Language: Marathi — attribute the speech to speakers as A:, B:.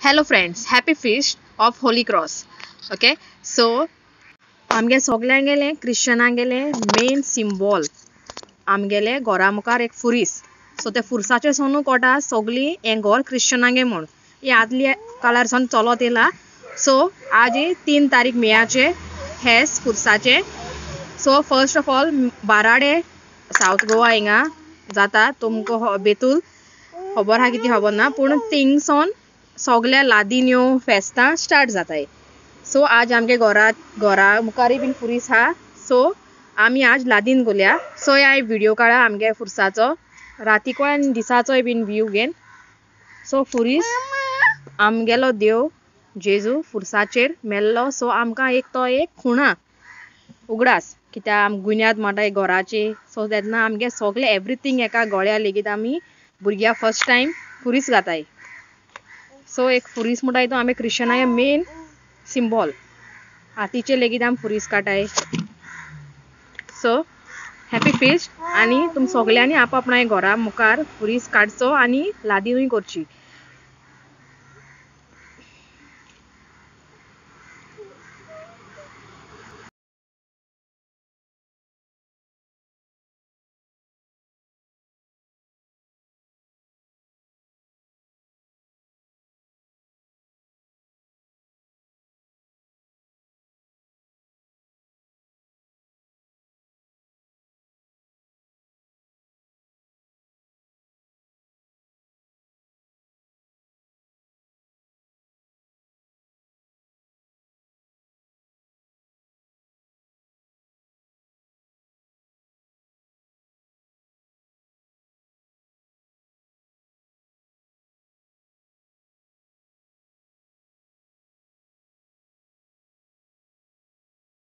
A: Hello friends, happy feast of Holy Cross. Okay, so आमगे सगळ्यांगेले क्रिश्चनांगेले मेन सिम्बॉल आमगेले घरा मुखार एक फुरीस. सो ते फुरसाचे सोनू कोटा सगळी हे घर क्रिश्चनांगे म्हूण ही आदली काळारसून चलत येला. सो आज 3 तारीख मेयाचे हे फुरसाचे. सो फर्स्ट ऑफ ऑल बाराडे साउथ गोवा हिंगा जाता. तुमको बेतूल खबर हा किती खबर ना, पूण थिंगसोन सगळ्या लादीन यो फेस्तां स्टार्ट जाताय. सो आज आमगे घरा मुखारी बीन फुरीस हा. सो आमी आज लादीन गोल्या. सो ह्या व्हिडिओ काढा आमगे फुरसाचो रातीको आनी दिसाचोय बीन व्यू घेन. सो फुरीस आमगेलो देव जेजू फुरसाचेर मेल्लो. सो आमकां एक खुणा उगडास कित्याक आम गुन्यांत माटाय घराची. सो तेन्ना आमगे सगळे एवरीथींग एका गळ्या लेगीत आमी भुरग्यां फर्स्ट टायम फुरीस घाताय. सो एक फुरीस म्हणटाय तो आमी क्रिश्चनांगे मेन सिम्बॉल. हातीचे लेगीत आमी फुरीस काटाय. सो हॅपी फिस्ट आनी तुम सगळ्यांनी आपआपणाय घरा मुखार फुरीस काडचो आनी लादीनूय करची.